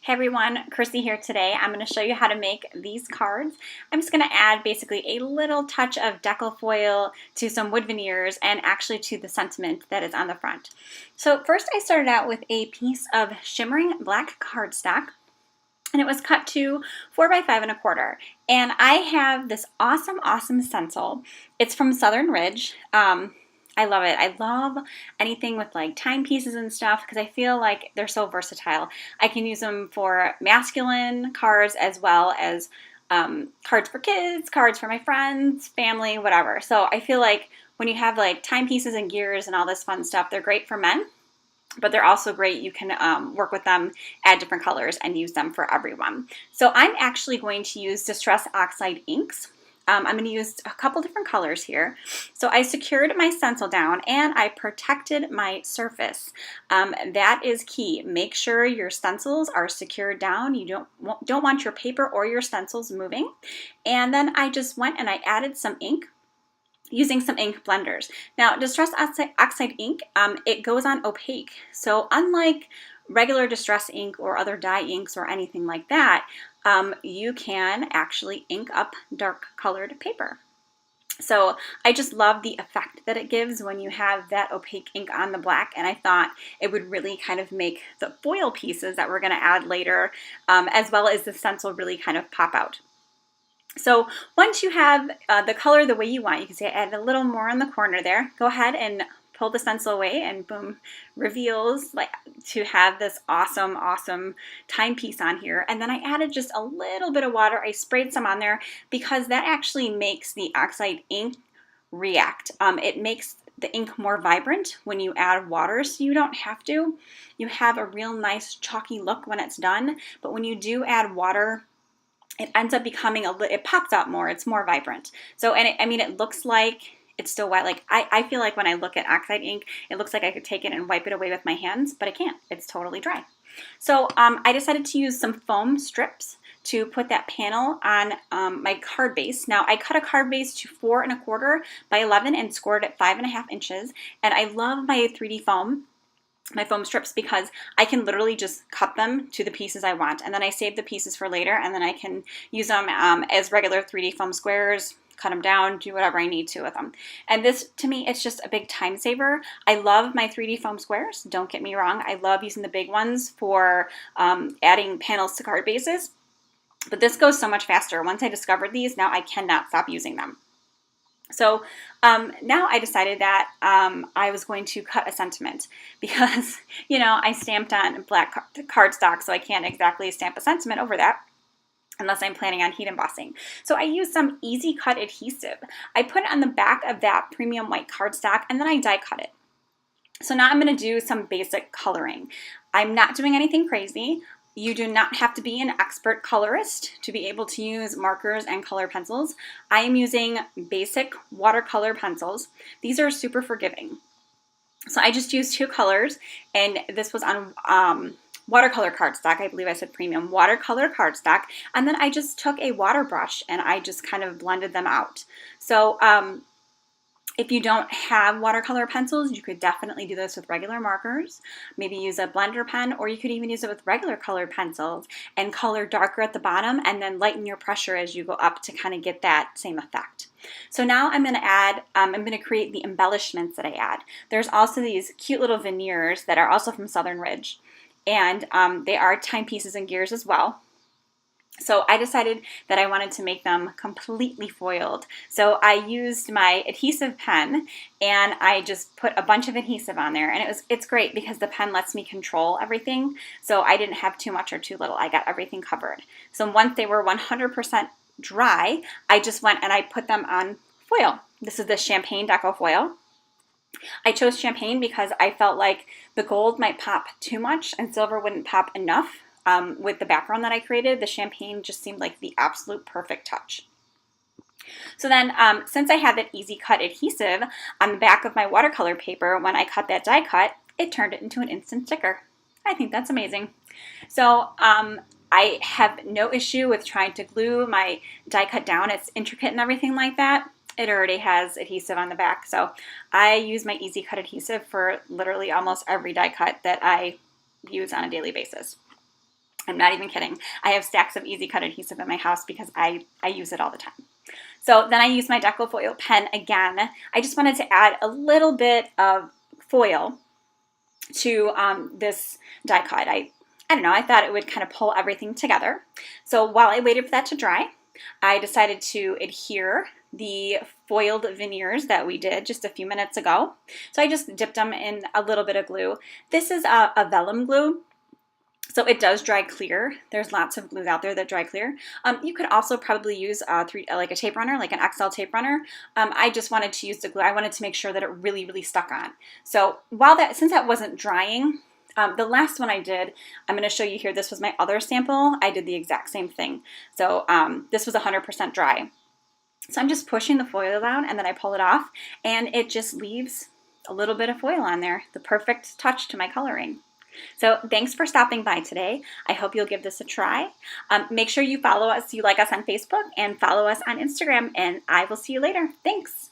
Hey everyone, Chrissy here today. I'm going to show you how to make these cards. I'm just going to add basically a little touch of DecoFoil to some wood veneers and actually to the sentiment that is on the front. So first I started out with a piece of shimmering black cardstock, and it was cut to 4 by 5 1/4. And I have this awesome stencil. It's from Southern Ridge. I love it. I love anything with like timepieces and stuff because I feel like they're so versatile. I can use them for masculine cards as well as cards for kids, cards for my friends, family, whatever. So I feel like when you have like timepieces and gears and all this fun stuff, they're great for men, but they're also great. You can work with them, add different colors, and use them for everyone. So I'm actually going to use Distress Oxide Inks. I'm going to use a couple different colors here. So I secured my stencil down and I protected my surface. That is key. Make sure your stencils are secured down. You don't want your paper or your stencils moving. And then I just went and I added some ink using some ink blenders. Now, Distress Oxide ink, it goes on opaque. So unlike regular Distress ink or other dye inks or anything like that, you can actually ink up dark colored paper. So I just love the effect that it gives when you have that opaque ink on the black, and I thought it would really kind of make the foil pieces that we're going to add later, as well as the stencil, really kind of pop out. So once you have the color the way you want, you can see I added a little more on the corner there. Go ahead and pull the stencil away and boom, reveals like to have this awesome timepiece on here. And then I added just a little bit of water. I sprayed some on there because that actually makes the Oxide ink react. It makes the ink more vibrant when you add water, so you don't have to. You have a real nice chalky look when it's done, but when you do add water, it ends up becoming it pops out more. It's more vibrant. So, and it looks like it's still wet. Like I feel like when I look at Oxide ink, it looks like I could take it and wipe it away with my hands, but I can't. It's totally dry. So I decided to use some foam strips to put that panel on my card base. Now I cut a card base to 4 1/4 by 11 and scored at 5.5 inches. And I love my 3D foam, my foam strips, because I can literally just cut them to the pieces I want, and then I save the pieces for later, and then I can use them as regular 3D foam squares, cut them down, do whatever I need to with them. And this, to me, it's just a big time saver. I love my 3D foam squares, don't get me wrong. I love using the big ones for adding panels to card bases, but this goes so much faster. Once I discovered these, now I cannot stop using them. So now I decided that I was going to cut a sentiment because, you know, I stamped on black cardstock, so I can't exactly stamp a sentiment over that unless I'm planning on heat embossing. So I used some easy cut adhesive. I put it on the back of that premium white cardstock and then I die cut it. So now I'm going to do some basic coloring. I'm not doing anything crazy. You do not have to be an expert colorist to be able to use markers and color pencils. I am using basic watercolor pencils. These are super forgiving. So I just used 2 colors, and this was on Watercolor Cardstock. I believe I said premium Watercolor Cardstock. And then I just took a water brush and I just kind of blended them out. So if you don't have watercolor pencils, you could definitely do this with regular markers. Maybe use a blender pen, or you could even use it with regular colored pencils and color darker at the bottom and then lighten your pressure as you go up to kind of get that same effect. So now I'm going to add, I'm going to create the embellishments that I add. There's also these cute little veneers that are also from Southern Ridge, and they are timepieces and gears as well. So I decided that I wanted to make them completely foiled. So I used my adhesive pen and I just put a bunch of adhesive on there, and it's great because the pen lets me control everything. So I didn't have too much or too little. I got everything covered. So once they were 100% dry, I just went and I put them on foil. This is the Champagne DecoFoil. I chose champagne because I felt like the gold might pop too much and silver wouldn't pop enough. With the background that I created, the champagne just seemed like the absolute perfect touch. So then, since I had that easy cut adhesive on the back of my watercolor paper, when I cut that die cut, it turned it into an instant sticker. I think that's amazing. So I have no issue with trying to glue my die cut down. It's intricate and everything like that. It already has adhesive on the back. So I use my easy cut adhesive for literally almost every die cut that I use on a daily basis. I'm not even kidding. I have stacks of Easy Cut adhesive in my house because I use it all the time. So then I use my DecoFoil pen again. I just wanted to add a little bit of foil to this die cut. I don't know, I thought it would kind of pull everything together. So while I waited for that to dry, I decided to adhere the foiled veneers that we did just a few minutes ago. So I just dipped them in a little bit of glue. This is a vellum glue, so it does dry clear. There's lots of glues out there that dry clear. You could also probably use like a tape runner, like an XL tape runner. I just wanted to use the glue. I wanted to make sure that it really, really stuck on. So since that wasn't drying, the last one I did, I'm going to show you here, this was my other sample. I did the exact same thing. So this was 100% dry. So I'm just pushing the foil down and then I pull it off and it just leaves a little bit of foil on there, the perfect touch to my coloring. So thanks for stopping by today. I hope you'll give this a try. Make sure you follow us, you like us on Facebook, and follow us on Instagram, and I will see you later. Thanks.